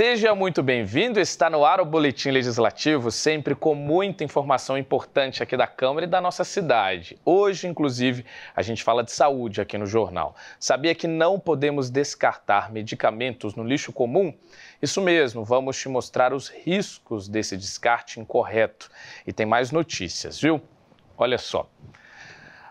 Seja muito bem-vindo, está no ar o Boletim Legislativo, sempre com muita informação importante aqui da Câmara e da nossa cidade. Hoje, inclusive, a gente fala de saúde aqui no jornal. Sabia que não podemos descartar medicamentos no lixo comum? Isso mesmo, vamos te mostrar os riscos desse descarte incorreto. E tem mais notícias, viu? Olha só.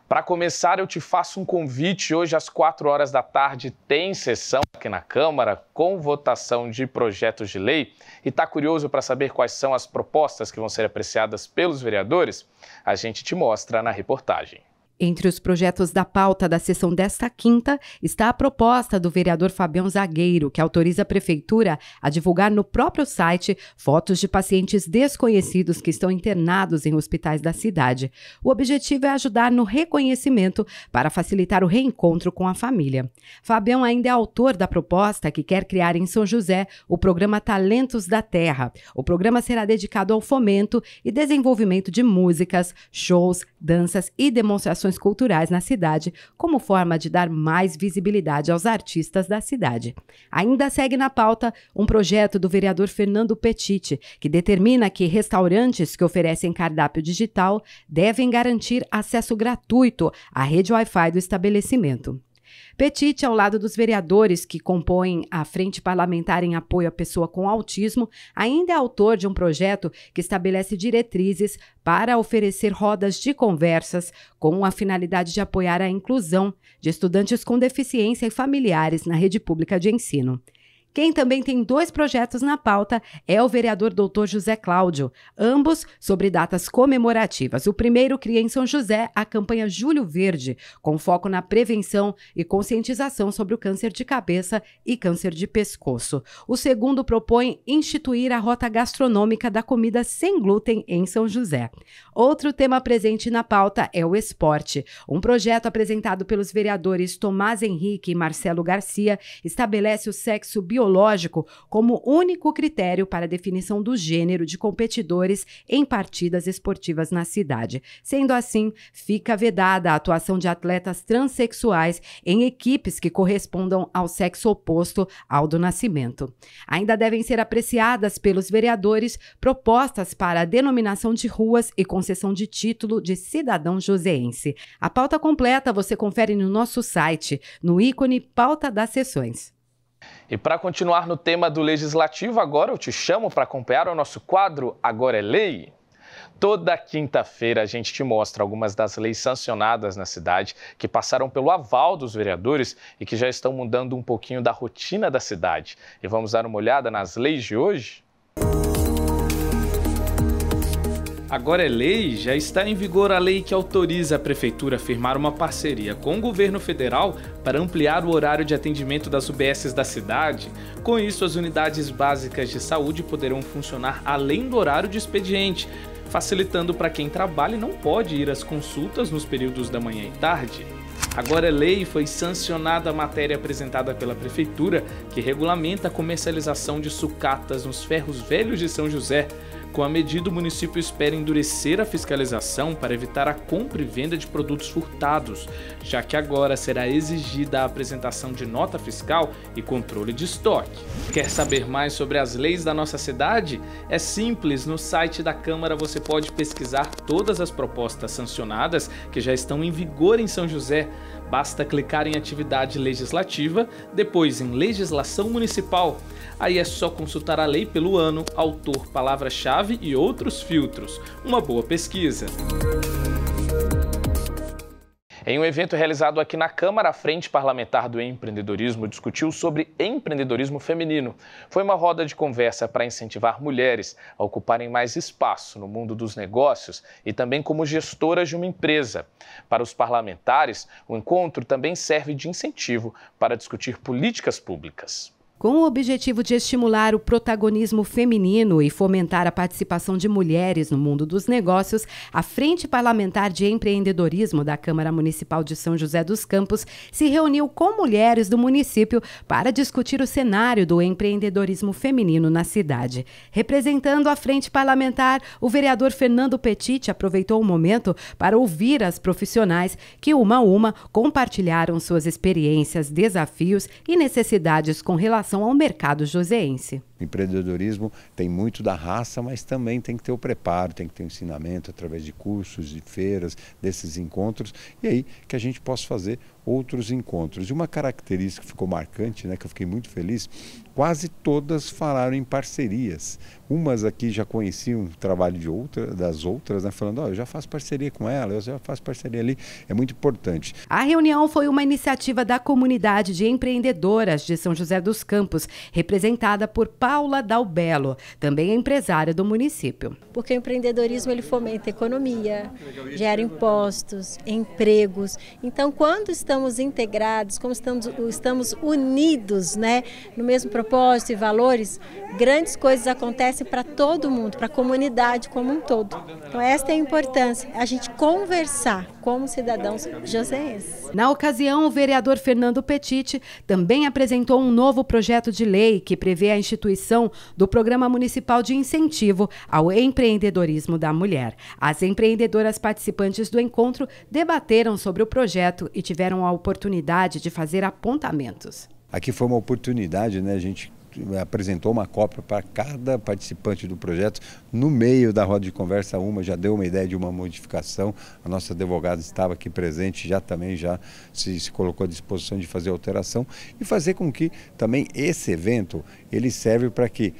Para começar, eu te faço um convite. Hoje, às 4 horas da tarde, tem sessão aqui na Câmara com votação de projetos de lei. E está curioso para saber quais são as propostas que vão ser apreciadas pelos vereadores? A gente te mostra na reportagem. Entre os projetos da pauta da sessão desta quinta está a proposta do vereador Fabião Zagueiro, que autoriza a Prefeitura a divulgar no próprio site fotos de pacientes desconhecidos que estão internados em hospitais da cidade. O objetivo é ajudar no reconhecimento para facilitar o reencontro com a família. Fabião ainda é autor da proposta que quer criar em São José o programa Talentos da Terra. O programa será dedicado ao fomento e desenvolvimento de músicas, shows, danças e demonstrações culturais na cidade, como forma de dar mais visibilidade aos artistas da cidade. Ainda segue na pauta um projeto do vereador Fernando Petit, que determina que restaurantes que oferecem cardápio digital devem garantir acesso gratuito à rede Wi-Fi do estabelecimento. Petit, ao lado dos vereadores que compõem a Frente Parlamentar em Apoio à Pessoa com Autismo, ainda é autor de um projeto que estabelece diretrizes para oferecer rodas de conversas com a finalidade de apoiar a inclusão de estudantes com deficiência e familiares na rede pública de ensino. Quem também tem 2 projetos na pauta é o vereador Dr. José Cláudio, ambos sobre datas comemorativas. O primeiro cria em São José a campanha Julho Verde, com foco na prevenção e conscientização sobre o câncer de cabeça e câncer de pescoço. O segundo propõe instituir a rota gastronômica da comida sem glúten em São José. Outro tema presente na pauta é o esporte. Um projeto apresentado pelos vereadores Tomás Henrique e Marcelo Garcia estabelece o sexo biológico como único critério para a definição do gênero de competidores em partidas esportivas na cidade. Sendo assim, fica vedada a atuação de atletas transexuais em equipes que correspondam ao sexo oposto ao do nascimento. Ainda devem ser apreciadas pelos vereadores propostas para a denominação de ruas e concessão de título de cidadão joseense. A pauta completa você confere no nosso site, no ícone Pauta das Sessões. E para continuar no tema do Legislativo, agora eu te chamo para acompanhar o nosso quadro Agora é Lei. Toda quinta-feira a gente te mostra algumas das leis sancionadas na cidade que passaram pelo aval dos vereadores e que já estão mudando um pouquinho da rotina da cidade. E vamos dar uma olhada nas leis de hoje? Agora é lei, já está em vigor a lei que autoriza a Prefeitura a firmar uma parceria com o governo federal para ampliar o horário de atendimento das UBSs da cidade. Com isso, as unidades básicas de saúde poderão funcionar além do horário de expediente, facilitando para quem trabalha e não pode ir às consultas nos períodos da manhã e tarde. Agora é lei, foi sancionada a matéria apresentada pela Prefeitura que regulamenta a comercialização de sucatas nos ferros velhos de São José. Com a medida, o município espera endurecer a fiscalização para evitar a compra e venda de produtos furtados, já que agora será exigida a apresentação de nota fiscal e controle de estoque. Quer saber mais sobre as leis da nossa cidade? É simples, no site da Câmara você pode pesquisar todas as propostas sancionadas que já estão em vigor em São José. Basta clicar em Atividade Legislativa, depois em Legislação Municipal. Aí é só consultar a lei pelo ano, autor, palavra-chave e outros filtros. Uma boa pesquisa. Em um evento realizado aqui na Câmara, a Frente Parlamentar do Empreendedorismo discutiu sobre empreendedorismo feminino. Foi uma roda de conversa para incentivar mulheres a ocuparem mais espaço no mundo dos negócios e também como gestoras de uma empresa. Para os parlamentares, o encontro também serve de incentivo para discutir políticas públicas. Com o objetivo de estimular o protagonismo feminino e fomentar a participação de mulheres no mundo dos negócios, a Frente Parlamentar de Empreendedorismo da Câmara Municipal de São José dos Campos se reuniu com mulheres do município para discutir o cenário do empreendedorismo feminino na cidade. Representando a Frente Parlamentar, o vereador Fernando Petit aproveitou o momento para ouvir as profissionais que, uma a uma, compartilharam suas experiências, desafios e necessidades com relação ao mercado joseense. O empreendedorismo tem muito da raça, mas também tem que ter o preparo, tem que ter o ensinamento através de cursos, de feiras, desses encontros, e aí que a gente possa fazer outros encontros. E uma característica que ficou marcante, né, que eu fiquei muito feliz, quase todas falaram em parcerias. Umas aqui já conheciam o trabalho das outras, né, falando, eu já faço parceria com ela, eu já faço parceria ali, é muito importante. A reunião foi uma iniciativa da comunidade de empreendedoras de São José dos Campos, representada por Paula Dalbello, também empresária do município. Porque o empreendedorismo ele fomenta a economia, gera impostos, empregos. Então, quando estamos integrados, como estamos unidos, né, no mesmo propósito e valores, grandes coisas acontecem para todo mundo, para a comunidade como um todo. Então, esta é a importância, a gente conversar como cidadãos joseenses. Na ocasião, o vereador Fernando Petit também apresentou um novo projeto de lei que prevê a instituição do Programa Municipal de Incentivo ao Empreendedorismo da Mulher. As empreendedoras participantes do encontro debateram sobre o projeto e tiveram a oportunidade de fazer apontamentos. Aqui foi uma oportunidade, né? A gente apresentou uma cópia para cada participante do projeto. No meio da roda de conversa, uma já deu uma ideia de uma modificação. A nossa advogada estava aqui presente, já se colocou à disposição de fazer alteração e fazer com que também esse evento ele serve para que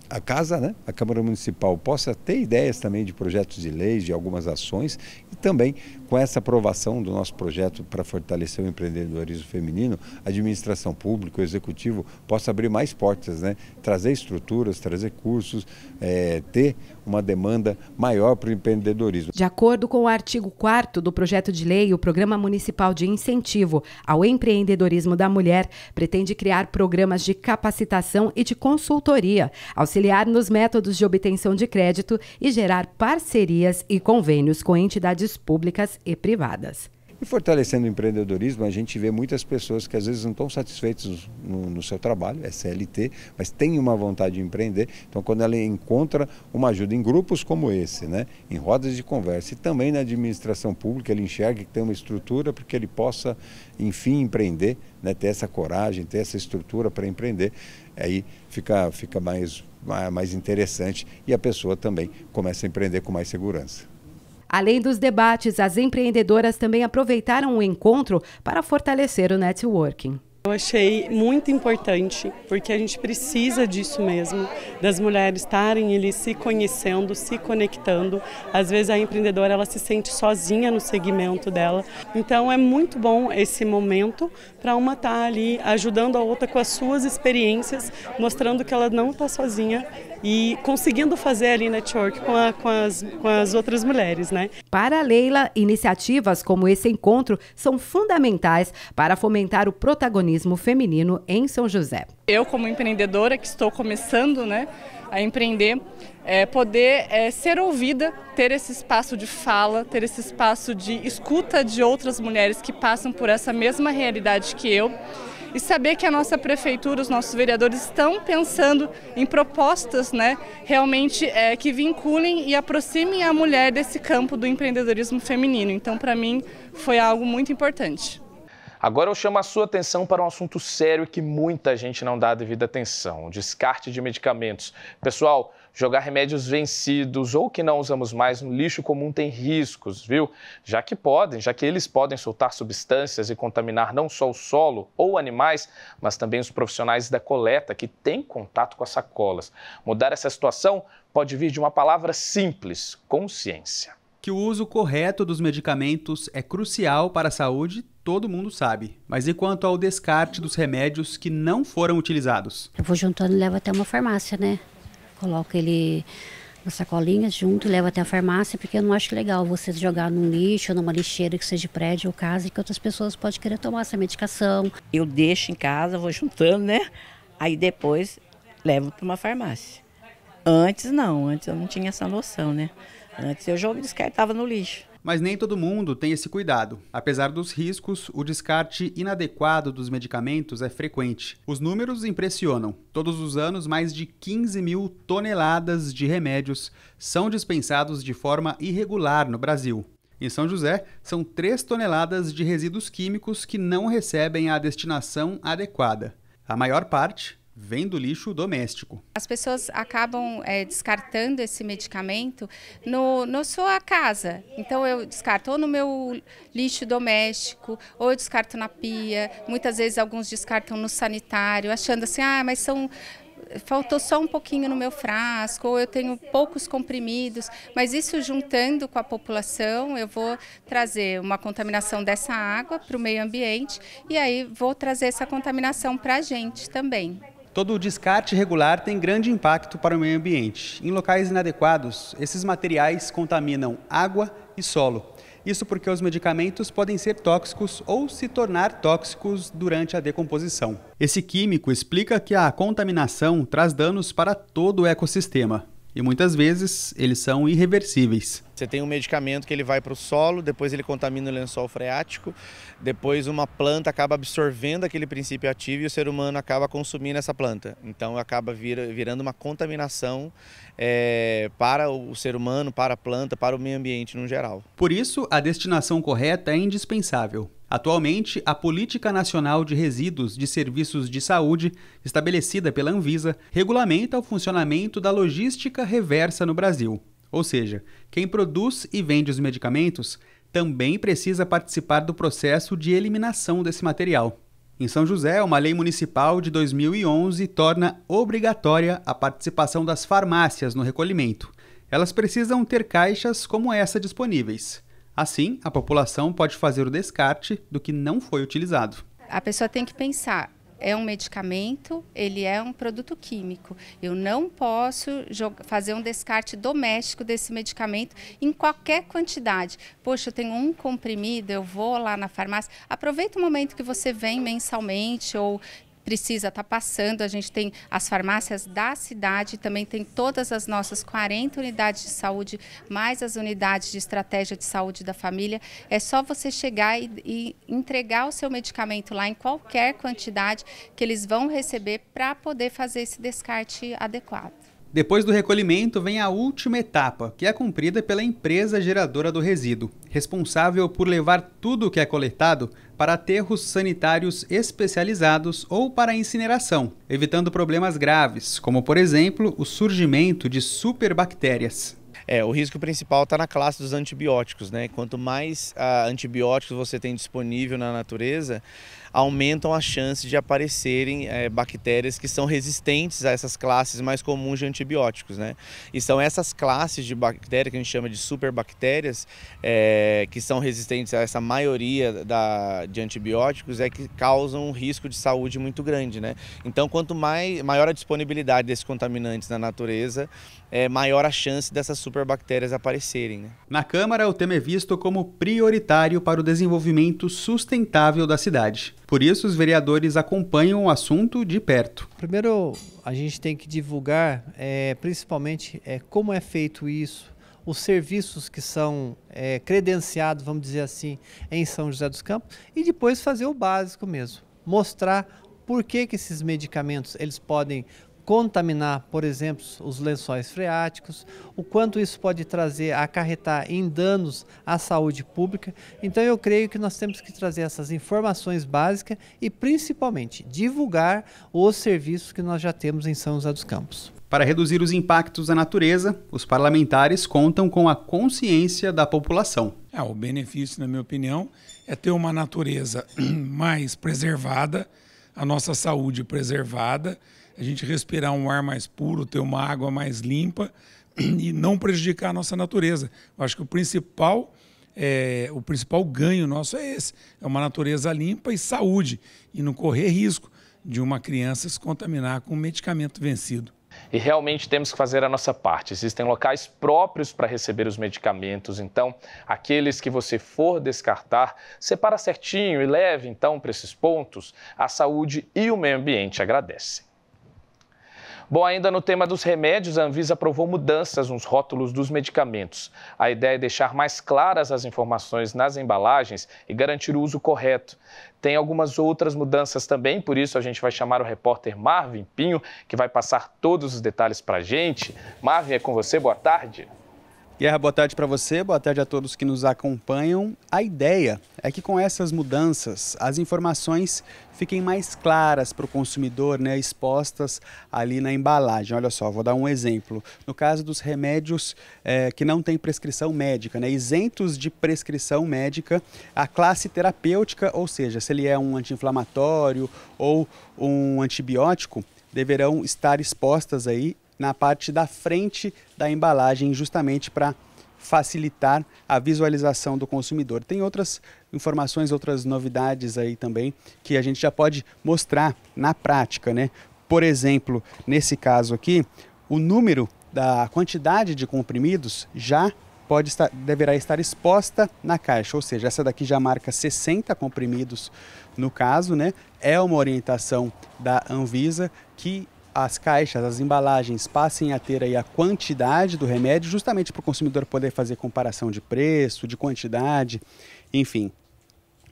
a casa, né, a Câmara Municipal possa ter ideias também de projetos de leis, de algumas ações e também com essa aprovação do nosso projeto para fortalecer o empreendedorismo feminino, a administração pública, o executivo possa abrir mais portas, né, trazer estruturas, trazer cursos, ter uma demanda maior para o empreendedorismo. De acordo com o artigo 4º do projeto de lei, o Programa Municipal de Incentivo ao Empreendedorismo da Mulher pretende criar programas de capacitação e de consultoria, auxiliar nos métodos de obtenção de crédito e gerar parcerias e convênios com entidades públicas e privadas. E fortalecendo o empreendedorismo, a gente vê muitas pessoas que às vezes não estão satisfeitas no seu trabalho, é CLT, mas tem uma vontade de empreender. Então, quando ela encontra uma ajuda em grupos como esse, né, em rodas de conversa e também na administração pública, ele enxerga que tem uma estrutura para que ele possa, enfim, empreender, né, ter essa coragem, ter essa estrutura para empreender, aí fica mais interessante e a pessoa também começa a empreender com mais segurança. Além dos debates, as empreendedoras também aproveitaram o encontro para fortalecer o networking. Eu achei muito importante, porque a gente precisa disso mesmo, das mulheres estarem ali se conhecendo, se conectando. Às vezes a empreendedora ela se sente sozinha no segmento dela. Então é muito bom esse momento para uma estar ali ajudando a outra com as suas experiências, mostrando que ela não está sozinha e conseguindo fazer ali network com as outras mulheres, né? Para a Leila, iniciativas como esse encontro são fundamentais para fomentar o protagonismo feminino em São José. Eu, como empreendedora que estou começando, né, a empreender, poder ser ouvida, ter esse espaço de fala, ter esse espaço de escuta de outras mulheres que passam por essa mesma realidade que eu. E saber que a nossa prefeitura, os nossos vereadores estão pensando em propostas, né, realmente que vinculem e aproximem a mulher desse campo do empreendedorismo feminino. Então, para mim, foi algo muito importante. Agora eu chamo a sua atenção para um assunto sério que muita gente não dá a devida atenção, o descarte de medicamentos. Pessoal, jogar remédios vencidos ou que não usamos mais no lixo comum tem riscos, viu? Já que eles podem soltar substâncias e contaminar não só o solo ou animais, mas também os profissionais da coleta que têm contato com as sacolas. Mudar essa situação pode vir de uma palavra simples: consciência. Que o uso correto dos medicamentos é crucial para a saúde, todo mundo sabe. Mas e quanto ao descarte dos remédios que não foram utilizados? Eu vou juntando e levo até uma farmácia, né? Coloco ele nas sacolinhas junto e levo até a farmácia, porque eu não acho legal você jogar num lixo, numa lixeira que seja de prédio ou casa, e que outras pessoas podem querer tomar essa medicação. Eu deixo em casa, vou juntando, né? Aí depois levo para uma farmácia. Antes eu não tinha essa noção, né? Antes eu descartava no lixo. Mas nem todo mundo tem esse cuidado. Apesar dos riscos, o descarte inadequado dos medicamentos é frequente. Os números impressionam. Todos os anos, mais de 15 mil toneladas de remédios são dispensados de forma irregular no Brasil. Em São José, são 3 toneladas de resíduos químicos que não recebem a destinação adequada. A maior parte vem do lixo doméstico. As pessoas acabam descartando esse medicamento na sua casa. Então eu descarto ou no meu lixo doméstico, ou eu descarto na pia. Muitas vezes alguns descartam no sanitário, achando assim, mas faltou só um pouquinho no meu frasco, ou eu tenho poucos comprimidos, mas isso juntando com a população, eu vou trazer uma contaminação dessa água para o meio ambiente e aí vou trazer essa contaminação para a gente também. Todo o descarte irregular tem grande impacto para o meio ambiente. Em locais inadequados, esses materiais contaminam água e solo. Isso porque os medicamentos podem ser tóxicos ou se tornar tóxicos durante a decomposição. Esse químico explica que a contaminação traz danos para todo o ecossistema. E muitas vezes eles são irreversíveis. Você tem um medicamento que ele vai para o solo, depois ele contamina o lençol freático, depois uma planta acaba absorvendo aquele princípio ativo e o ser humano acaba consumindo essa planta. Então acaba virando uma contaminação para o ser humano, para a planta, para o meio ambiente no geral. Por isso, a destinação correta é indispensável. Atualmente, a Política Nacional de Resíduos de Serviços de Saúde, estabelecida pela Anvisa, regulamenta o funcionamento da logística reversa no Brasil. Ou seja, quem produz e vende os medicamentos também precisa participar do processo de eliminação desse material. Em São José, uma lei municipal de 2011 torna obrigatória a participação das farmácias no recolhimento. Elas precisam ter caixas como essa disponíveis. Assim, a população pode fazer o descarte do que não foi utilizado. A pessoa tem que pensar, é um medicamento, ele é um produto químico. Eu não posso fazer um descarte doméstico desse medicamento em qualquer quantidade. Poxa, eu tenho um comprimido, eu vou lá na farmácia. Aproveita o momento que você vem mensalmente ou precisa estar passando, a gente tem as farmácias da cidade, também tem todas as nossas 40 unidades de saúde, mais as unidades de estratégia de saúde da família. É só você chegar e entregar o seu medicamento lá em qualquer quantidade que eles vão receber para poder fazer esse descarte adequado. Depois do recolhimento vem a última etapa, que é cumprida pela empresa geradora do resíduo, responsável por levar tudo o que é coletado para aterros sanitários especializados ou para incineração, evitando problemas graves, como, por exemplo, o surgimento de superbactérias. O risco principal está na classe dos antibióticos, né? Quanto mais antibióticos você tem disponível na natureza, aumentam as chances de aparecerem bactérias que são resistentes a essas classes mais comuns de antibióticos, né? E são essas classes de bactérias que a gente chama de superbactérias, que são resistentes a essa maioria de antibióticos, que causam um risco de saúde muito grande, né? Então, quanto maior a disponibilidade desses contaminantes na natureza, maior a chance dessas superbactérias aparecerem, né? Na Câmara, o tema é visto como prioritário para o desenvolvimento sustentável da cidade. Por isso, os vereadores acompanham o assunto de perto. Primeiro, a gente tem que divulgar, principalmente, como é feito isso, os serviços que são credenciados, vamos dizer assim, em São José dos Campos, e depois fazer o básico mesmo, mostrar por que esses medicamentos eles podem contaminar, por exemplo, os lençóis freáticos, o quanto isso pode acarretar em danos à saúde pública. Então eu creio que nós temos que trazer essas informações básicas e principalmente divulgar os serviços que nós já temos em São José dos Campos. Para reduzir os impactos à natureza, os parlamentares contam com a consciência da população. O benefício, na minha opinião, é ter uma natureza mais preservada, a nossa saúde preservada, a gente respirar um ar mais puro, ter uma água mais limpa e não prejudicar a nossa natureza. Eu acho que o principal ganho nosso é esse, é uma natureza limpa e saúde, e não correr risco de uma criança se contaminar com um medicamento vencido. E realmente temos que fazer a nossa parte. Existem locais próprios para receber os medicamentos, então aqueles que você for descartar, separa certinho e leve então para esses pontos. A saúde e o meio ambiente agradecem. Bom, ainda no tema dos remédios, a Anvisa aprovou mudanças nos rótulos dos medicamentos. A ideia é deixar mais claras as informações nas embalagens e garantir o uso correto. Tem algumas outras mudanças também, por isso a gente vai chamar o repórter Marvin Pinho, que vai passar todos os detalhes para a gente. Marvin, é com você, boa tarde. Guerra, boa tarde para você, boa tarde a todos que nos acompanham. A ideia é que com essas mudanças as informações fiquem mais claras para o consumidor, né, expostas ali na embalagem. Olha só, vou dar um exemplo. No caso dos remédios que não têm prescrição médica, né, isentos de prescrição médica, a classe terapêutica, ou seja, se ele é um anti-inflamatório ou um antibiótico, deverão estar expostas aí na parte da frente da embalagem, justamente para facilitar a visualização do consumidor. Tem outras informações, outras novidades aí também que a gente já pode mostrar na prática, né? Por exemplo, nesse caso aqui, o número da quantidade de comprimidos já deverá estar exposta na caixa, ou seja, essa daqui já marca 60 comprimidos no caso, né? É uma orientação da Anvisa que as caixas, as embalagens passem a ter aí a quantidade do remédio, justamente para o consumidor poder fazer comparação de preço, de quantidade, enfim.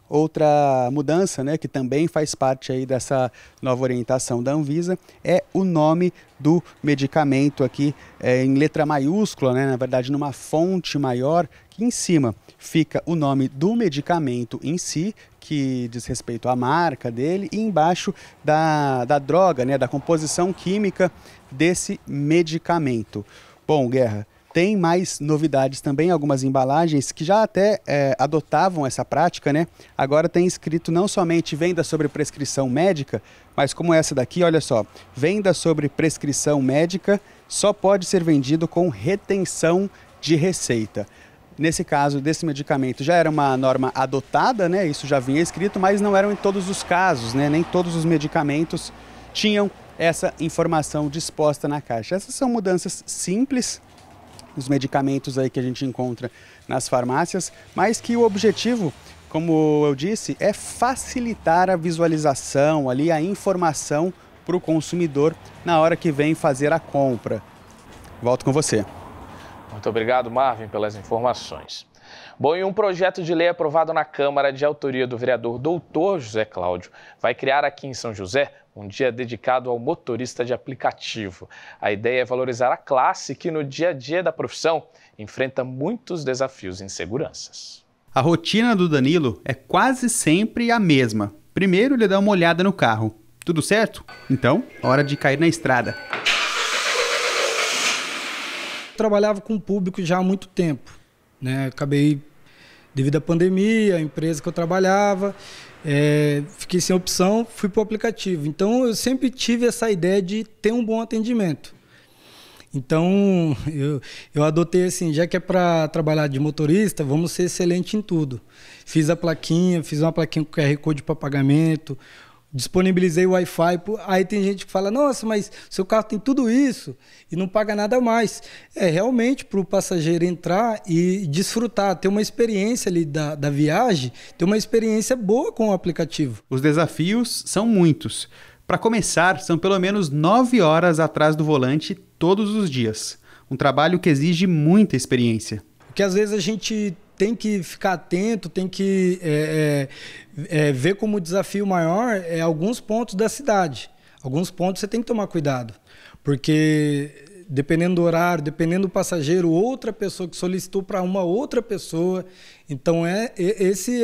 Outra mudança, né, que também faz parte aí dessa nova orientação da Anvisa é o nome do medicamento aqui em letra maiúscula, né, na verdade numa fonte maior, que em cima fica o nome do medicamento em si, que diz respeito à marca dele, e embaixo da droga, né, da composição química desse medicamento. Bom, Guerra, tem mais novidades também, algumas embalagens que já até adotavam essa prática, né? Agora tem escrito não somente venda sobre prescrição médica, mas como essa daqui, olha só, venda sobre prescrição médica só pode ser vendido com retenção de receita. Nesse caso desse medicamento já era uma norma adotada, né? Isso já vinha escrito, mas não eram em todos os casos, né? Nem todos os medicamentos tinham essa informação disposta na caixa. Essas são mudanças simples, os medicamentos aí que a gente encontra nas farmácias, mas que o objetivo, como eu disse, é facilitar a visualização, ali, a informação para o consumidor na hora que vem fazer a compra. Volto com você. Muito obrigado, Marvin, pelas informações. Bom, e um projeto de lei aprovado na Câmara de autoria do vereador Doutor José Cláudio vai criar aqui em São José um dia dedicado ao motorista de aplicativo. A ideia é valorizar a classe que no dia a dia da profissão enfrenta muitos desafios e inseguranças. A rotina do Danilo é quase sempre a mesma. Primeiro ele dá uma olhada no carro. Tudo certo? Então, hora de cair na estrada. Trabalhava com o público já há muito tempo, né? Acabei, devido à pandemia, a empresa que eu trabalhava, fiquei sem opção, fui para o aplicativo. Então, eu sempre tive essa ideia de ter um bom atendimento. Então, eu adotei assim, já que é para trabalhar de motorista, vamos ser excelente em tudo. Fiz uma plaquinha com QR Code para pagamento, disponibilizei o Wi-Fi. Aí tem gente que fala, nossa, mas seu carro tem tudo isso e não paga nada mais. Realmente para o passageiro entrar e desfrutar, ter uma experiência ali da viagem, ter uma experiência boa com o aplicativo. Os desafios são muitos. Para começar, são pelo menos 9 horas atrás do volante todos os dias. Um trabalho que exige muita experiência. Porque às vezes a gente tem que ficar atento, tem que ver como desafio maior alguns pontos da cidade. Alguns pontos você tem que tomar cuidado, porque dependendo do horário, dependendo do passageiro, outra pessoa que solicitou para uma outra pessoa. Então esse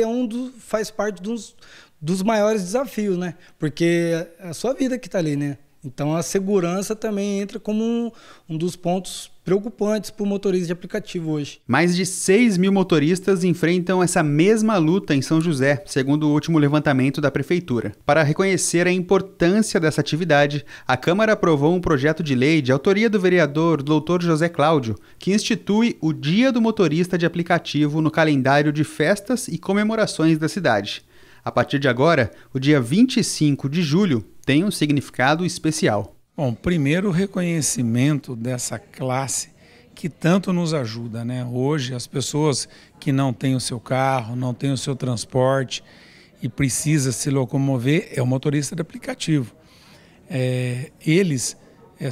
faz parte dos maiores desafios, né? Porque é a sua vida que está ali, né? Então a segurança também entra como um dos pontos preocupantes para o motorista de aplicativo hoje. Mais de 6 mil motoristas enfrentam essa mesma luta em São José, segundo o último levantamento da Prefeitura. Para reconhecer a importância dessa atividade, a Câmara aprovou um projeto de lei de autoria do vereador Doutor José Cláudio, que institui o Dia do Motorista de Aplicativo no calendário de festas e comemorações da cidade. A partir de agora, o dia 25 de julho tem um significado especial. Bom, primeiro o reconhecimento dessa classe que tanto nos ajuda, né? Hoje as pessoas que não têm o seu carro, não têm o seu transporte e precisa se locomover, é o motorista de aplicativo. Eles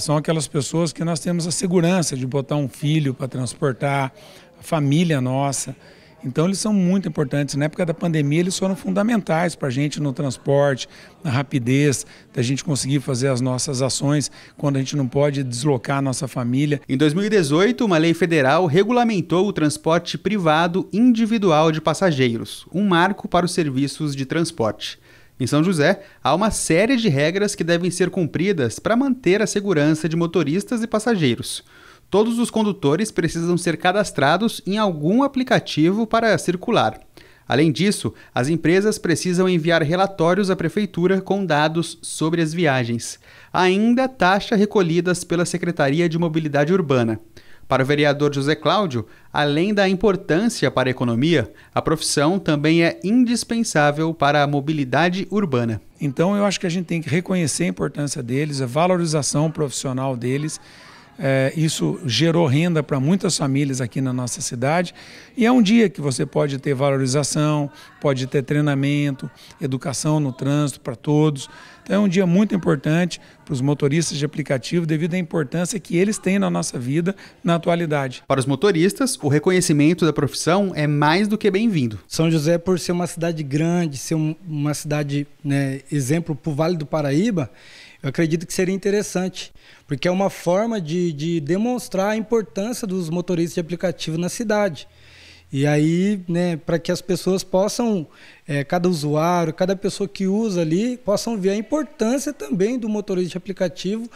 são aquelas pessoas que nós temos a segurança de botar um filho para transportar, a família nossa. Então eles são muito importantes. Na época da pandemia eles foram fundamentais para a gente no transporte, na rapidez da gente conseguir fazer as nossas ações quando a gente não pode deslocar a nossa família. Em 2018, uma lei federal regulamentou o transporte privado individual de passageiros, um marco para os serviços de transporte. Em São José, há uma série de regras que devem ser cumpridas para manter a segurança de motoristas e passageiros. Todos os condutores precisam ser cadastrados em algum aplicativo para circular. Além disso, as empresas precisam enviar relatórios à prefeitura com dados sobre as viagens. Ainda taxa recolhidas pela Secretaria de Mobilidade Urbana. Para o vereador José Cláudio, além da importância para a economia, a profissão também é indispensável para a mobilidade urbana. Então eu acho que a gente tem que reconhecer a importância deles, a valorização profissional deles. Isso gerou renda para muitas famílias aqui na nossa cidade e é um dia que você pode ter valorização, pode ter treinamento, educação no trânsito para todos. Então é um dia muito importante para os motoristas de aplicativo devido à importância que eles têm na nossa vida na atualidade. Para os motoristas, o reconhecimento da profissão é mais do que bem-vindo. São José, por ser uma cidade grande, ser uma cidade, né, exemplo para o Vale do Paraíba, eu acredito que seria interessante, porque é uma forma de demonstrar a importância dos motoristas de aplicativo na cidade. E aí, né, para que as pessoas possam, cada usuário, cada pessoa que usa ali, possam ver a importância também do motorista de aplicativo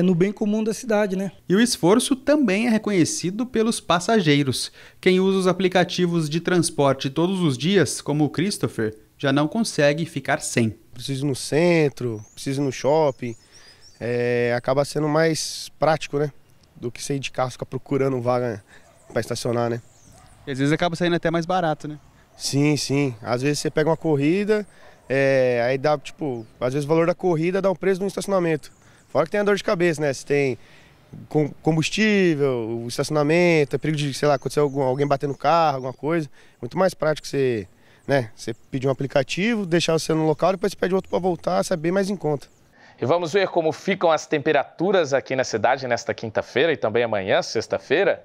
no bem comum da cidade, né? E o esforço também é reconhecido pelos passageiros. Quem usa os aplicativos de transporte todos os dias, como o Christopher, já não consegue ficar sem. Preciso ir no centro, preciso ir no shopping, acaba sendo mais prático, né? Do que sair de carro, ficar procurando vaga para estacionar, né? E às vezes acaba saindo até mais barato, né? Sim, sim. Às vezes você pega uma corrida, aí dá, tipo, às vezes o valor da corrida dá um preço no estacionamento. Fora que tem a dor de cabeça, né? Você tem combustível, o estacionamento, é perigo de, sei lá, acontecer alguém bater no carro, alguma coisa. Muito mais prático você, né? Você pedir um aplicativo, deixar você no local, depois você pede outro para voltar, sai bem mais em conta. E vamos ver como ficam as temperaturas aqui na cidade nesta quinta-feira e também amanhã, sexta-feira.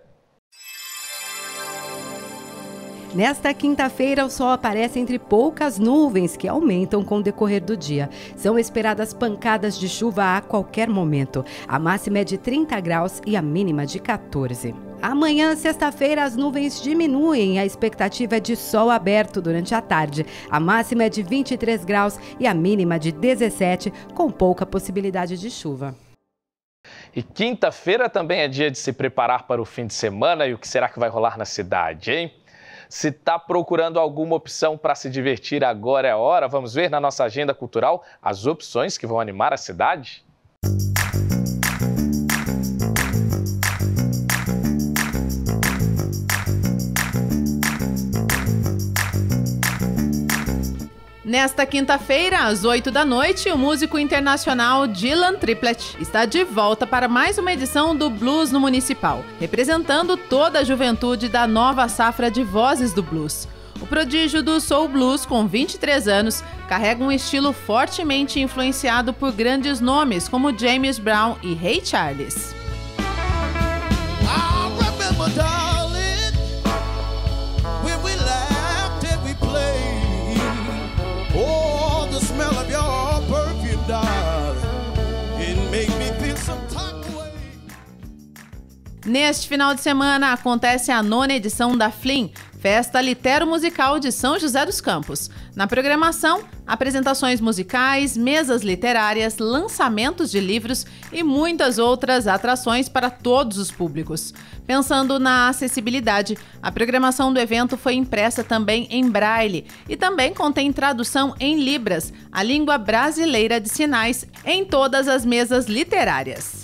Nesta quinta-feira, o sol aparece entre poucas nuvens que aumentam com o decorrer do dia. São esperadas pancadas de chuva a qualquer momento. A máxima é de 30 graus e a mínima de 14. Amanhã, sexta-feira, as nuvens diminuem e a expectativa é de sol aberto durante a tarde. A máxima é de 23 graus e a mínima de 17, com pouca possibilidade de chuva. E quinta-feira também é dia de se preparar para o fim de semana. E o que será que vai rolar na cidade, hein? Se está procurando alguma opção para se divertir, agora é a hora. Vamos ver na nossa agenda cultural as opções que vão animar a cidade? Nesta quinta-feira, às 8 da noite, o músico internacional Dylan Triplett está de volta para mais uma edição do Blues no Municipal, representando toda a juventude da nova safra de vozes do blues. O prodígio do soul blues, com 23 anos, carrega um estilo fortemente influenciado por grandes nomes como James Brown e Ray Charles. Neste final de semana acontece a 9ª edição da FLIM, Festa Litero-Musical de São José dos Campos. Na programação, apresentações musicais, mesas literárias, lançamentos de livros e muitas outras atrações para todos os públicos. Pensando na acessibilidade, a programação do evento foi impressa também em braille e também contém tradução em Libras, a língua brasileira de sinais, em todas as mesas literárias.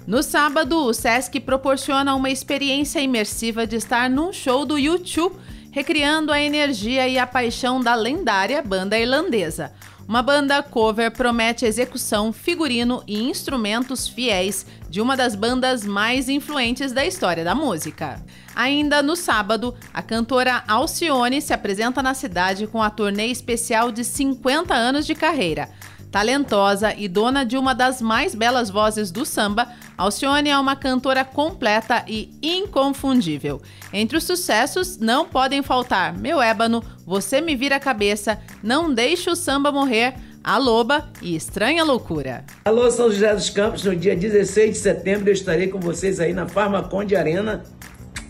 No sábado, o Sesc proporciona uma experiência imersiva de estar num show do U2, recriando a energia e a paixão da lendária banda irlandesa. Uma banda cover promete execução, figurino e instrumentos fiéis de uma das bandas mais influentes da história da música. Ainda no sábado, a cantora Alcione se apresenta na cidade com a turnê especial de 50 anos de carreira. Talentosa e dona de uma das mais belas vozes do samba, Alcione é uma cantora completa e inconfundível. Entre os sucessos não podem faltar Meu Ébano, Você Me Vira a Cabeça, Não Deixe o Samba Morrer, A Loba e Estranha Loucura. Alô, São José dos Campos, no dia 16 de setembro eu estarei com vocês aí na Farmaconde Arena.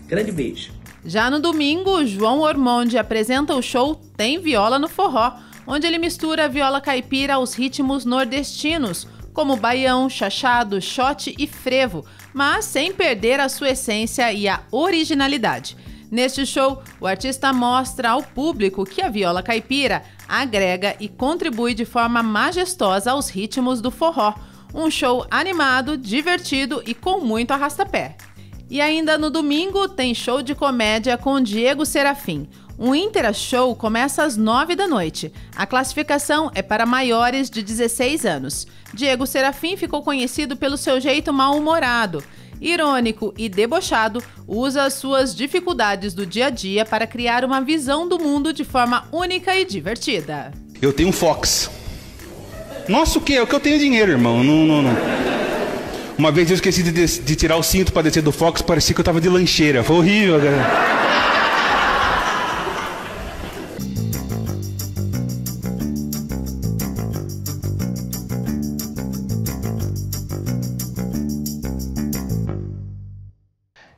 Grande beijo. Já no domingo, João Ormonde apresenta o show Tem Viola no Forró, onde ele mistura a viola caipira aos ritmos nordestinos, como baião, chachado, xote e frevo, mas sem perder a sua essência e a originalidade. Neste show, o artista mostra ao público que a viola caipira agrega e contribui de forma majestosa aos ritmos do forró. Um show animado, divertido e com muito arrastapé. E ainda no domingo tem show de comédia com Diego Serafim. O Intera-Show começa às 9 da noite. A classificação é para maiores de 16 anos. Diego Serafim ficou conhecido pelo seu jeito mal-humorado. Irônico e debochado, usa as suas dificuldades do dia a dia para criar uma visão do mundo de forma única e divertida. Eu tenho um Fox. Nossa, o quê? É o que eu tenho dinheiro, irmão. Não. Uma vez eu esqueci de tirar o cinto para descer do Fox, parecia que eu tava de lancheira. Foi horrível, cara.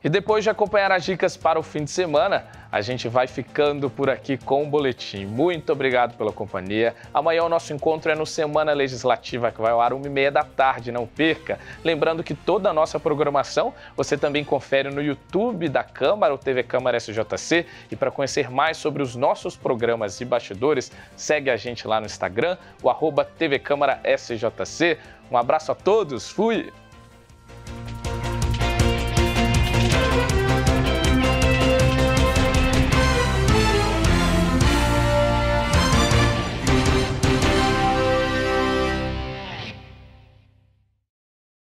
E depois de acompanhar as dicas para o fim de semana, a gente vai ficando por aqui com o boletim. Muito obrigado pela companhia. Amanhã o nosso encontro é no Semana Legislativa, que vai ao ar 1h30 da tarde, não perca. Lembrando que toda a nossa programação você também confere no YouTube da Câmara, o TV Câmara SJC. E para conhecer mais sobre os nossos programas e bastidores, segue a gente lá no Instagram, o @TV Câmara SJC. Um abraço a todos, fui!